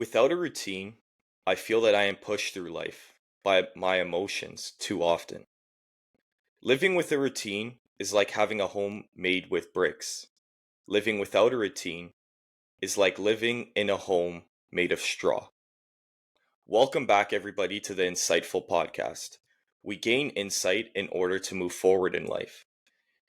Without a routine, I feel that I am pushed through life by my emotions too often. Living with a routine is like having a home made with bricks. Living without a routine is like living in a home made of straw. Welcome back, everybody, to the Insightful Podcast. We gain insight in order to move forward in life.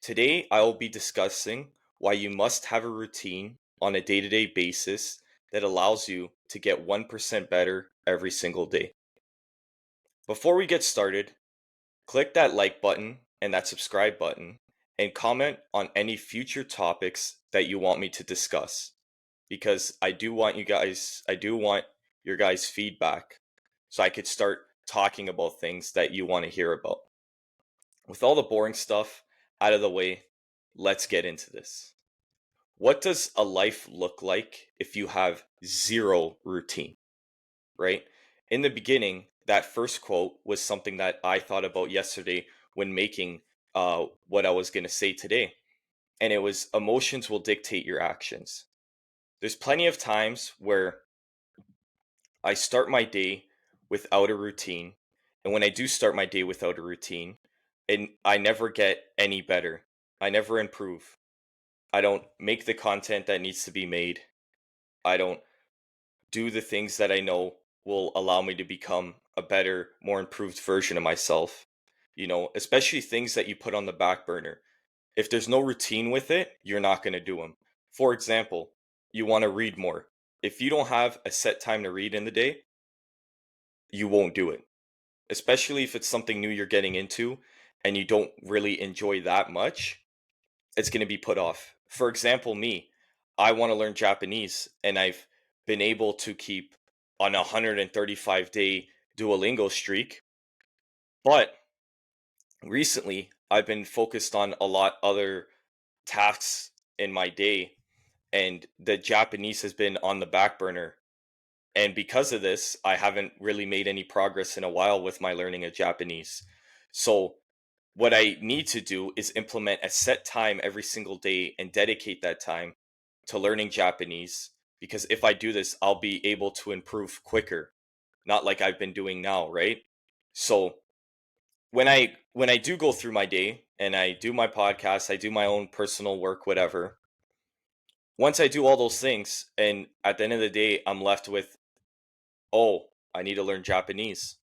Today, I will be discussing why you must have a routine on a day to day basis that allows you to get 1% better every single day. Before we get started, click that like button and that subscribe button and comment on any future topics that you want me to discuss because I do want your guys' feedback so I could start talking about things that you want to hear about. With all the boring stuff out of the way, let's get into this. What does a life look like if you have zero routine, right? In the beginning, that first quote was something that I thought about yesterday when making what I was going to say today. And it was emotions will dictate your actions. There's plenty of times where I start my day without a routine. And when I do start my day without a routine, and I never get any better. I never improve. I don't make the content that needs to be made. I don't do the things that I know will allow me to become a better, more improved version of myself. Especially things that you put on the back burner. If there's no routine with it, you're not going to do them. For example, you want to read more. If you don't have a set time to read in the day, you won't do it. Especially if it's something new you're getting into and you don't really enjoy that much, it's going to be put off. For example, me, I want to learn Japanese and I've been able to keep on a 135-day Duolingo streak, but recently I've been focused on a lot other tasks in my day and the Japanese has been on the back burner. And because of this, I haven't really made any progress in a while with my learning of Japanese. So what I need to do is implement a set time every single day and dedicate that time to learning Japanese because if I do this, I'll be able to improve quicker, not like I've been doing now, right? So when I do go through my day and I do my podcast, I do my own personal work, whatever. Once I do all those things and at the end of the day I'm left with, "Oh, I need to learn Japanese."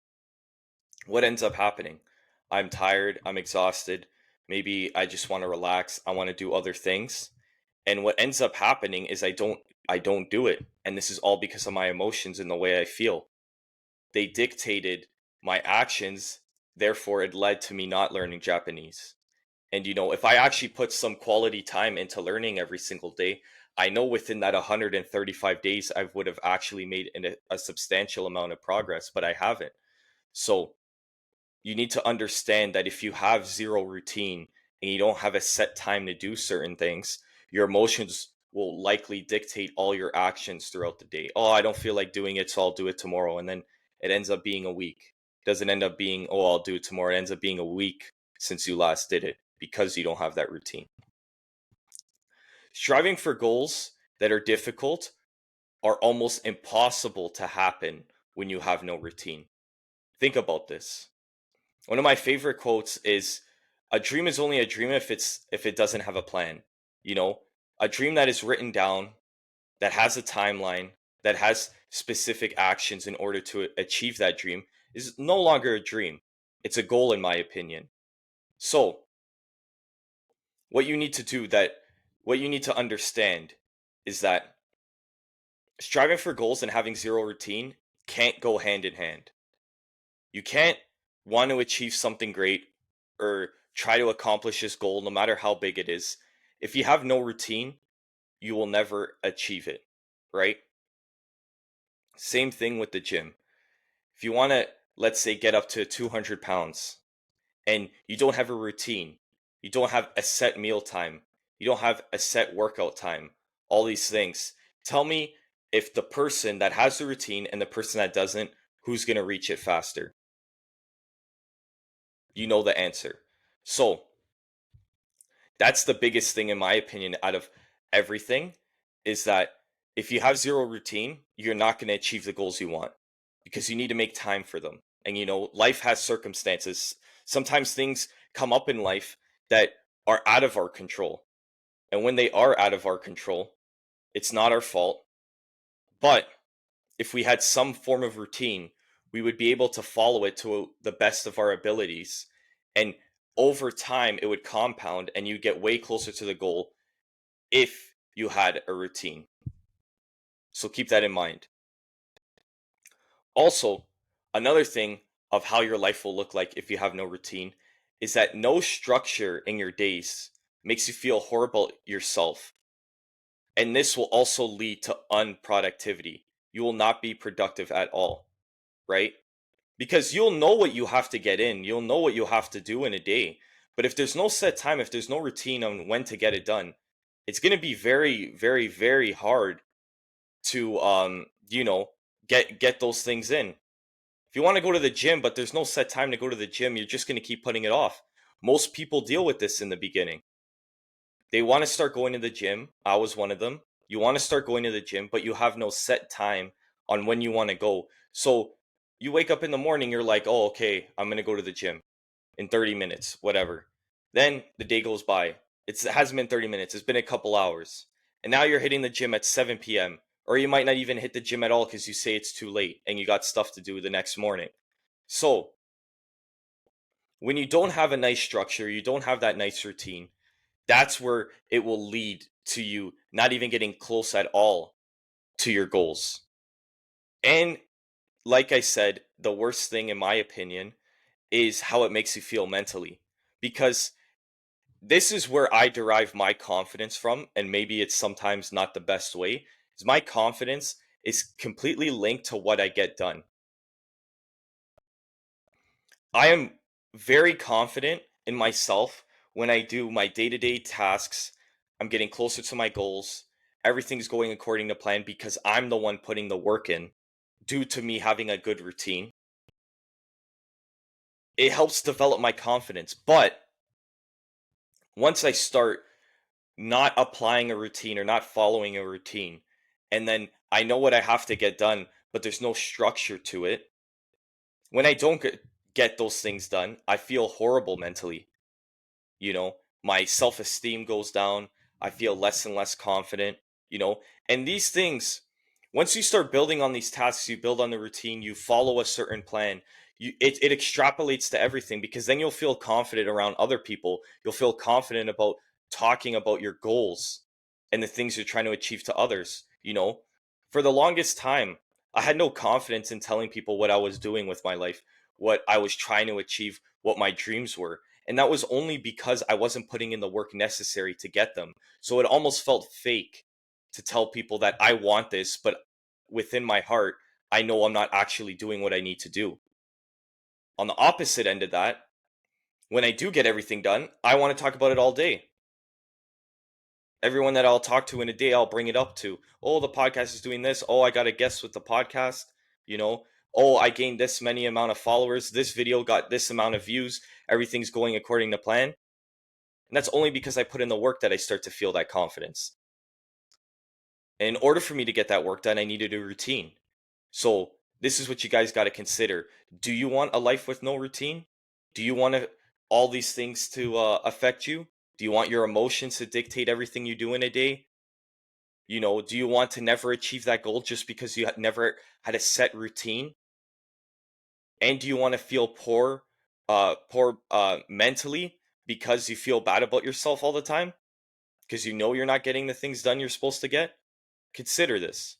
What ends up happening? I'm tired, I'm exhausted, maybe I just want to relax, I want to do other things. And what ends up happening is I don't do it. And this is all because of my emotions and the way I feel. They dictated my actions, therefore it led to me not learning Japanese. And if I actually put some quality time into learning every single day, I know within that 135 days I would have actually made a substantial amount of progress, but I haven't. So you need to understand that if you have zero routine and you don't have a set time to do certain things, your emotions will likely dictate all your actions throughout the day. Oh, I don't feel like doing it, so I'll do it tomorrow. And then it ends up being a week. It doesn't end up being, oh, I'll do it tomorrow. It ends up being a week since you last did it because you don't have that routine. Striving for goals that are difficult are almost impossible to happen when you have no routine. Think about this. One of my favorite quotes is a dream is only a dream if it doesn't have a plan. You know, a dream that is written down, that has a timeline, that has specific actions in order to achieve that dream is no longer a dream. It's a goal in my opinion. So, what you need to do that what you need to understand is that striving for goals and having zero routine can't go hand in hand. You can't want to achieve something great or try to accomplish this goal, no matter how big it is. If you have no routine, you will never achieve it, right? Same thing with the gym. If you want to, let's say, get up to 200 pounds and you don't have a routine, you don't have a set meal time, you don't have a set workout time, all these things, tell me if the person that has the routine and the person that doesn't, who's going to reach it faster? You know the answer. So, that's the biggest thing in my opinion out of everything is that If you have zero routine, you're not going to achieve the goals you want because you need to make time for them. And life has circumstances. Sometimes things come up in life that are out of our control. And when they are out of our control, it's not our fault. But if we had some form of routine, we would be able to follow it to the best of our abilities. And over time, it would compound and you get way closer to the goal if you had a routine. So keep that in mind. Also, another thing of how your life will look like if you have no routine is that no structure in your days makes you feel horrible yourself. And this will also lead to unproductivity. You will not be productive at all, right? Because you'll know what you have to get in, you'll know what you have to do in a day. But if there's no set time, if there's no routine on when to get it done, it's going to be very, very, very hard to get those things in. If you want to go to the gym, but there's no set time to go to the gym, you're just going to keep putting it off. Most people deal with this in the beginning. They want to start going to the gym. I was one of them. You want to start going to the gym, but you have no set time on when you want to go. So you wake up in the morning, you're like, oh, okay, I'm going to go to the gym in 30 minutes, whatever. Then the day goes by. It hasn't been 30 minutes, it's been a couple hours. And now you're hitting the gym at 7 p.m. Or you might not even hit the gym at all because you say it's too late and you got stuff to do the next morning. So when you don't have a nice structure, you don't have that nice routine, that's where it will lead to you not even getting close at all to your goals. And like I said, the worst thing, in my opinion, is how it makes you feel mentally. Because this is where I derive my confidence from, and maybe it's sometimes not the best way, is my confidence is completely linked to what I get done. I am very confident in myself when I do my day-to-day tasks. I'm getting closer to my goals. Everything's going according to plan because I'm the one putting the work in due to me having a good routine. It helps develop my confidence. But once I start not applying a routine or not following a routine, and then I know what I have to get done, but there's no structure to it, when I don't get those things done, I feel horrible mentally. you know my self-esteem goes down. I feel less and less confident. And these things, once you start building on these tasks, you build on the routine, you follow a certain plan, it extrapolates to everything, because then you'll feel confident around other people. You'll feel confident about talking about your goals and the things you're trying to achieve to others. For the longest time, I had no confidence in telling people what I was doing with my life, what I was trying to achieve, what my dreams were. And that was only because I wasn't putting in the work necessary to get them. So it almost felt fake to tell people that I want this, but within my heart, I know I'm not actually doing what I need to do. On the opposite end of that, when I do get everything done, I want to talk about it all day. Everyone that I'll talk to in a day, I'll bring it up to. Oh, the podcast is doing this. Oh, I got a guest with the podcast. You know, oh, I gained this many amount of followers. This video got this amount of views. Everything's going according to plan. And that's only because I put in the work that I start to feel that confidence. And in order for me to get that work done, I needed a routine. So this is what you guys got to consider. Do you want a life with no routine? Do you want all these things to affect you? Do you want your emotions to dictate everything you do in a day? Do you want to never achieve that goal just because you never had a set routine? And do you want to feel poor mentally because you feel bad about yourself all the time? Because you know you're not getting the things done you're supposed to get? Consider this.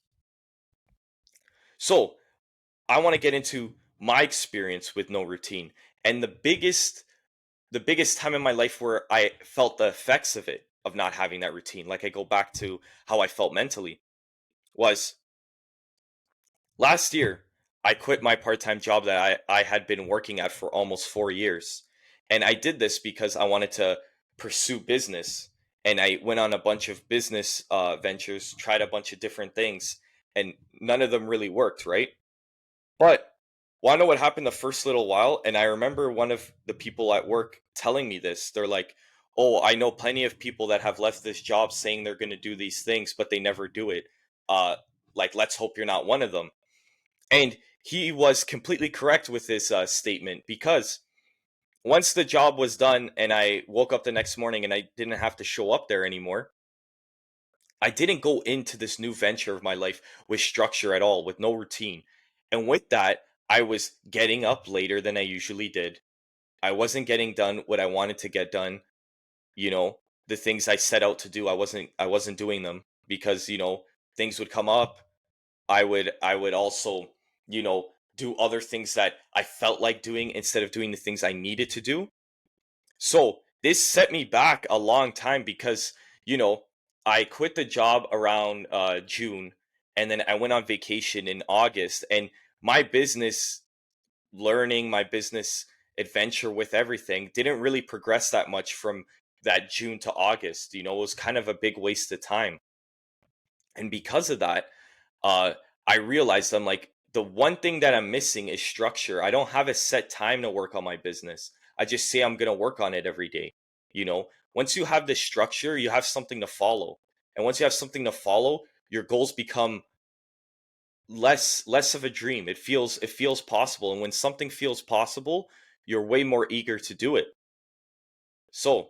So, I want to get into my experience with no routine, and the biggest time in my life where I felt the effects of it, of not having that routine, like I go back to how I felt mentally, was last year. I quit my part-time job that I had been working at for almost 4 years. And I did this because I wanted to pursue business. And I went on a bunch of business ventures, tried a bunch of different things, and none of them really worked, right? But want to know what happened the first little while? And I remember one of the people at work telling me this. They're like, oh, I know plenty of people that have left this job saying they're going to do these things, but they never do it. uh like, let's hope you're not one of them. And he was completely correct with this statement, because once the job was done and I woke up the next morning and I didn't have to show up there anymore, I didn't go into this new venture of my life with structure at all, with no routine. And with that, I was getting up later than I usually did. I wasn't getting done what I wanted to get done. You know, the things I set out to do, I wasn't doing them, because, things would come up. I would also, do other things that I felt like doing instead of doing the things I needed to do. So this set me back a long time, because, you know, I quit the job around June, and then I went on vacation in August, and my business learning, my business adventure with everything didn't really progress that much from that June to August. It was kind of a big waste of time. And because of that, uh, I realized I'm like, the one thing that I'm missing is structure. I don't have a set time to work on my business. I just say I'm going to work on it every day. Once you have this structure, you have something to follow. And once you have something to follow, your goals become less of a dream. It feels possible. And when something feels possible, you're way more eager to do it. So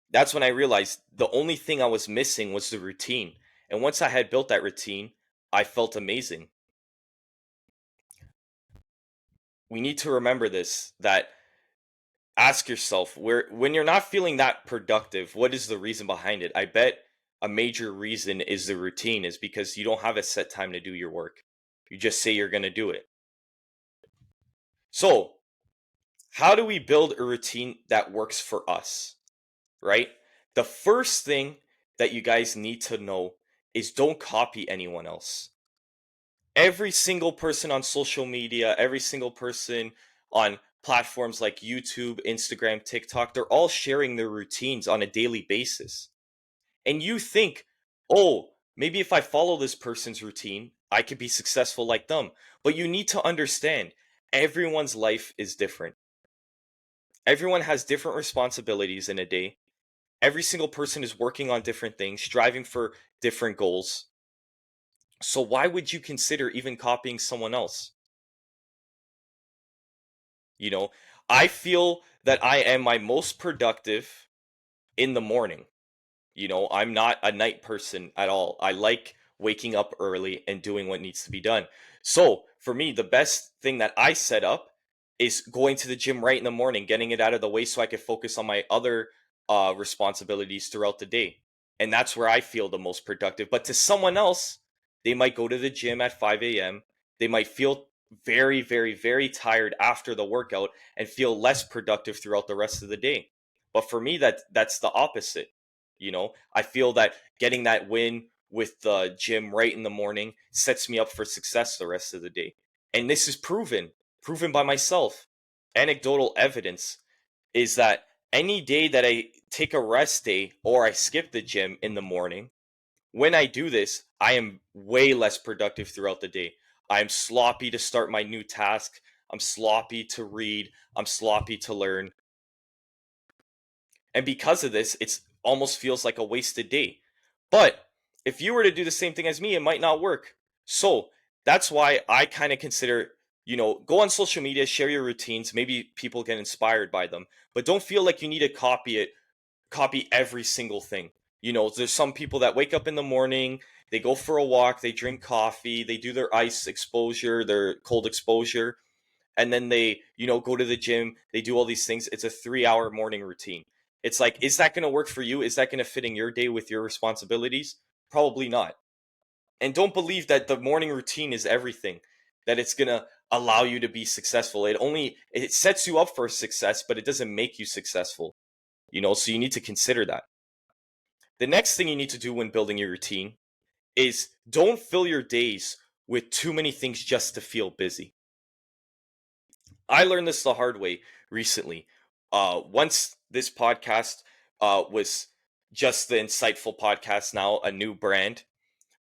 that's when I realized the only thing I was missing was the routine. And once I had built that routine, I felt amazing. We need to remember this, that ask yourself, where when you're not feeling that productive, what is the reason behind it? I bet a major reason is the routine, is because you don't have a set time to do your work. You just say you're going to do it. So, how do we build a routine that works for us, right? The first thing that you guys need to know is, don't copy anyone else. Every single person on social media, every single person on platforms like YouTube, Instagram, TikTok, they're all sharing their routines on a daily basis. And you think, oh, maybe if I follow this person's routine, I could be successful like them. But you need to understand, everyone's life is different. Everyone has different responsibilities in a day. Every single person is working on different things, striving for different goals. So why would you consider even copying someone else? You know, I feel that I am my most productive in the morning. I'm not a night person at all. I like waking up early and doing what needs to be done. So for me, the best thing that I set up is going to the gym right in the morning, getting it out of the way so I could focus on my other responsibilities throughout the day. And that's where I feel the most productive. But to someone else, they might go to the gym at 5 a.m. They might feel very, very, very tired after the workout and feel less productive throughout the rest of the day. But for me, that's the opposite. I feel that getting that win with the gym right in the morning sets me up for success the rest of the day. And this is proven by myself. Anecdotal evidence is that any day that I take a rest day or I skip the gym in the morning, when I do this, I am way less productive throughout the day. I'm sloppy to start my new task. I'm sloppy to read. I'm sloppy to learn. And because of this, it's almost feels like a wasted day. But if you were to do the same thing as me, it might not work. So that's why I kind of consider, go on social media, share your routines. Maybe people get inspired by them, but don't feel like you need to copy every single thing. There's some people that wake up in the morning, they go for a walk, they drink coffee, they do their ice exposure, their cold exposure, and then they go to the gym, they do all these things. It's a 3-hour morning routine. It's like, is that going to work for you? Is that going to fit in your day with your responsibilities? Probably not. And don't believe that the morning routine is everything, that it's going to allow you to be successful. It sets you up for success, but it doesn't make you successful. So you need to consider that. The next thing you need to do when building your routine is, don't fill your days with too many things just to feel busy. I learned this the hard way recently. Once this podcast was just the Insightful Podcast, now a new brand.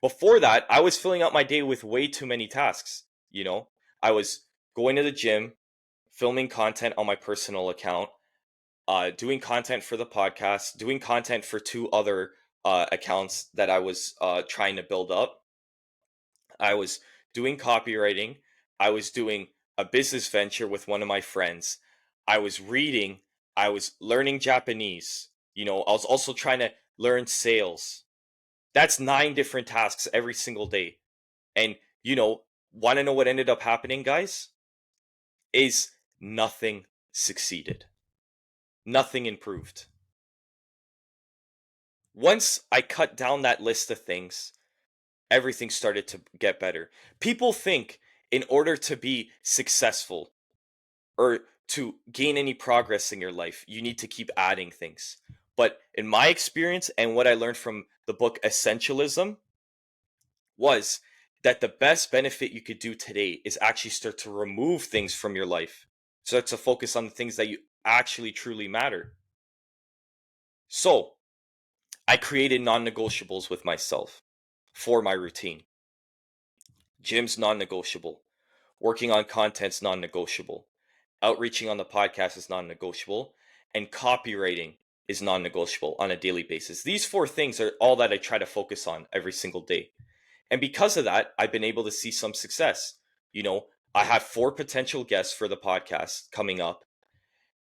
Before that, I was filling out my day with way too many tasks. I was going to the gym, filming content on my personal account, doing content for the podcast, doing content for two other accounts that I was trying to build up. I was doing copywriting. I was doing a business venture with one of my friends. I was reading. I was learning Japanese. I was also trying to learn sales. That's 9 different tasks every single day. And, want to know what ended up happening, guys? Is nothing succeeded. Nothing improved. Once I cut down that list of things, everything started to get better. People think in order to be successful or to gain any progress in your life, you need to keep adding things. But in my experience and what I learned from the book Essentialism was that the best benefit you could do today is actually start to remove things from your life. Start to focus on the things that you actually truly matter. So I created non-negotiables with myself for my routine. Gym's non-negotiable. Working on content's non-negotiable. Outreaching on the podcast is non-negotiable. And copywriting is non-negotiable on a daily basis. These 4 things are all that I try to focus on every single day. And because of that, I've been able to see some success. I have 4 potential guests for the podcast coming up.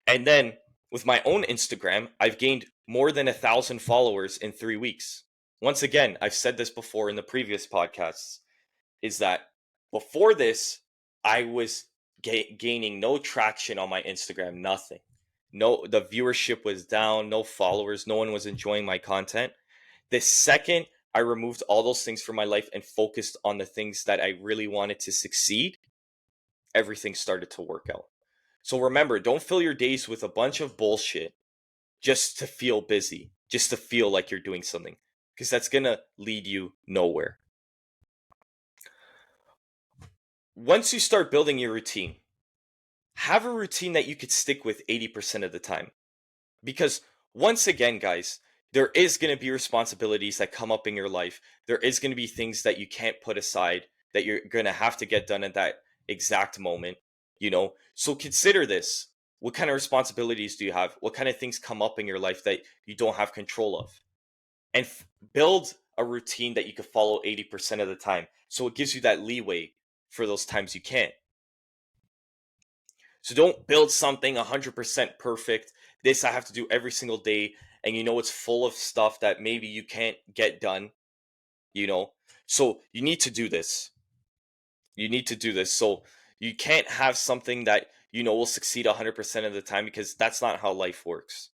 And then with my own Instagram, I've gained more than 1,000 followers in 3 weeks. Once again, I've said this before in the previous podcasts, is that before this, I was gaining no traction on my Instagram, nothing. No, the viewership was down, no followers, no one was enjoying my content. The second I removed all those things from my life and focused on the things that I really wanted to succeed, everything started to work out. So remember, don't fill your days with a bunch of bullshit just to feel busy, just to feel like you're doing something, because that's going to lead you nowhere. Once you start building your routine, have a routine that you could stick with 80% of the time. Because once again, guys, there is going to be responsibilities that come up in your life. There is going to be things that you can't put aside that you're going to have to get done at that exact moment. So consider this. What kind of responsibilities do you have? What kind of things come up in your life that you don't have control of? And build a routine that you can follow 80% of the time. So it gives you that leeway for those times you can't. So don't build something 100% perfect. This I have to do every single day. And it's full of stuff that maybe you can't get done, you know? So you need to do this. You need to do this. So you can't have something that, will succeed 100% of the time, because that's not how life works.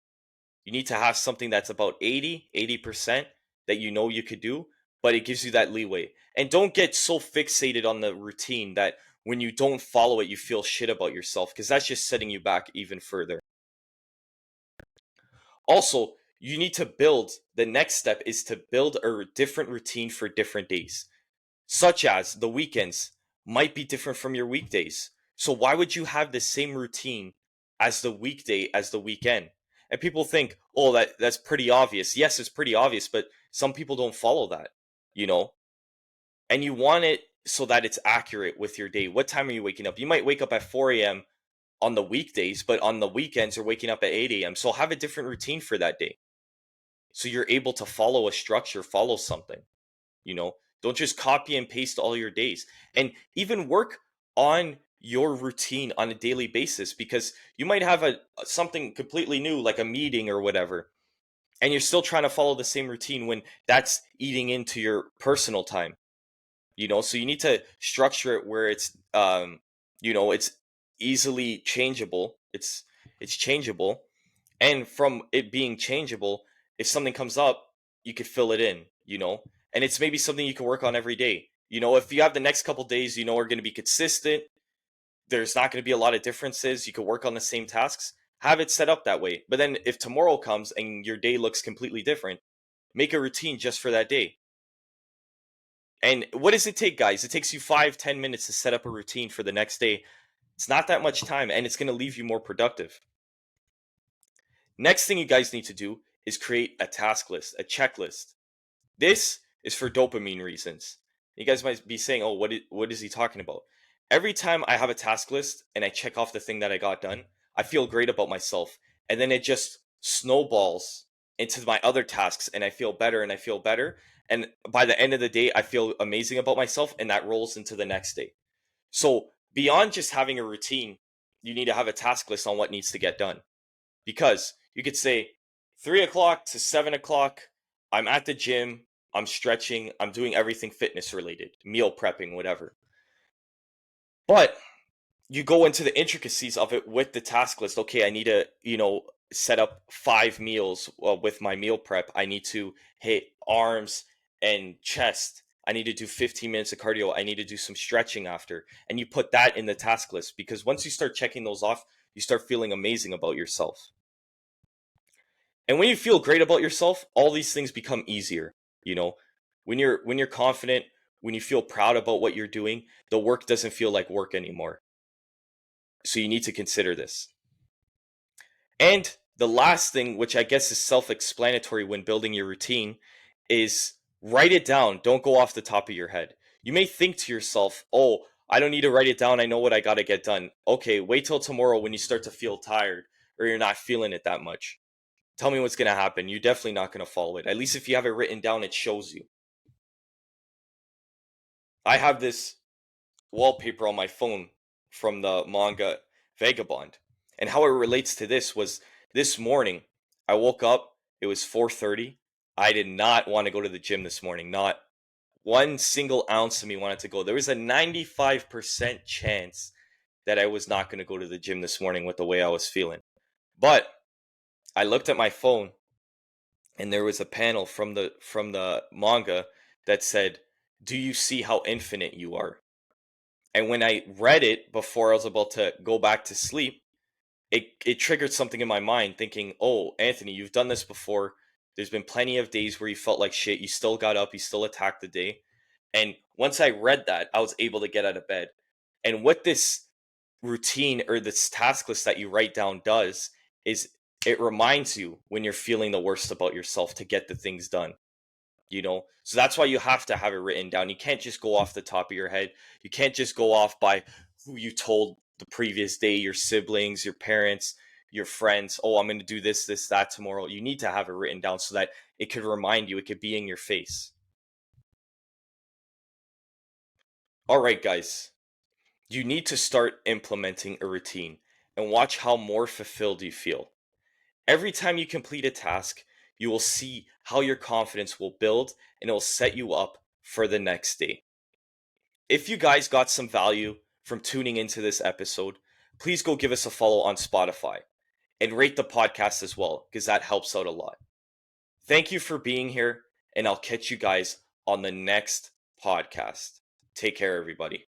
You need to have something that's about 80% that you could do, but it gives you that leeway. And don't get so fixated on the routine that when you don't follow it, you feel shit about yourself, because that's just setting you back even further. Also, you need to the next step is to build a different routine for different days, such as the weekends might be different from your weekdays. So why would you have the same routine as the weekday as the weekend? And people think, oh, that's pretty obvious. Yes, it's pretty obvious, but some people don't follow that, you know? And you want it so that it's accurate with your day. What time are you waking up? You might wake up at 4 a.m. on the weekdays, but on the weekends you're waking up at 8 a.m. So have a different routine for that day. So you're able to follow a structure, follow something, you know? Don't just copy and paste all your days. And even work on your routine on a daily basis, because you might have something completely new, like a meeting or whatever, and you're still trying to follow the same routine when that's eating into your personal time. So you need to structure it where it's easily changeable. It's changeable. And from it being changeable, if something comes up, you could fill it in. And it's maybe something you can work on every day. If you have the next couple days, are going to be consistent, there's not going to be a lot of differences, you can work on the same tasks, have it set up that way. But then if tomorrow comes and your day looks completely different, make a routine just for that day. And what does it take, guys? It takes you 5-10 minutes to set up a routine for the next day. It's not that much time, and it's going to leave you more productive. Next thing you guys need to do is create a task list, a checklist. This is for dopamine reasons. You guys might be saying, oh, what is he talking about? Every time I have a task list and I check off the thing that I got done, I feel great about myself. And then it just snowballs into my other tasks, and I feel better and I feel better. And by the end of the day, I feel amazing about myself, and that rolls into the next day. So beyond just having a routine, you need to have a task list on what needs to get done. Because you could say 3 o'clock to 7 o'clock, I'm at the gym, I'm stretching, I'm doing everything fitness related, meal prepping, whatever. But you go into the intricacies of it with the task list. Okay, I need to, set up 5 meals with my meal prep. I need to hit arms and chest. I need to do 15 minutes of cardio. I need to do some stretching after. And you put that in the task list, because once you start checking those off, you start feeling amazing about yourself. And when you feel great about yourself, all these things become easier. You know, when you're confident, when you feel proud about what you're doing, the work doesn't feel like work anymore. So you need to consider this. And the last thing, which I guess is self-explanatory when building your routine, is write it down. Don't go off the top of your head. You may think to yourself, "Oh, I don't need to write it down. I know what I got to get done." Okay, wait till tomorrow when you start to feel tired or you're not feeling it that much. Tell me what's going to happen. You're definitely not going to follow it. At least if you have it written down, it shows you. I have this wallpaper on my phone from the manga Vagabond. And how it relates to this was, this morning I woke up, it was 4:30. I did not want to go to the gym this morning. Not one single ounce of me wanted to go. There was a 95% chance that I was not going to go to the gym this morning with the way I was feeling. But I looked at my phone, and there was a panel from the manga that said, "Do you see how infinite you are?" And when I read it before I was about to go back to sleep, it triggered something in my mind, thinking, "Oh, Anthony, you've done this before. There's been plenty of days where you felt like shit. You still got up, you still attacked the day." And once I read that, I was able to get out of bed. And what this routine or this task list that you write down does is, it reminds you when you're feeling the worst about yourself to get the things done. So that's why you have to have it written down. You can't just go off the top of your head. You can't just go off by who you told the previous day, your siblings, your parents, your friends. "Oh, I'm going to do this, that tomorrow." You need to have it written down so that it could remind you, it could be in your face. All right, guys, you need to start implementing a routine and watch how more fulfilled you feel. Every time you complete a task, you will see how your confidence will build, and it will set you up for the next day. If you guys got some value from tuning into this episode, please go give us a follow on Spotify and rate the podcast as well, because that helps out a lot. Thank you for being here, and I'll catch you guys on the next podcast. Take care, everybody.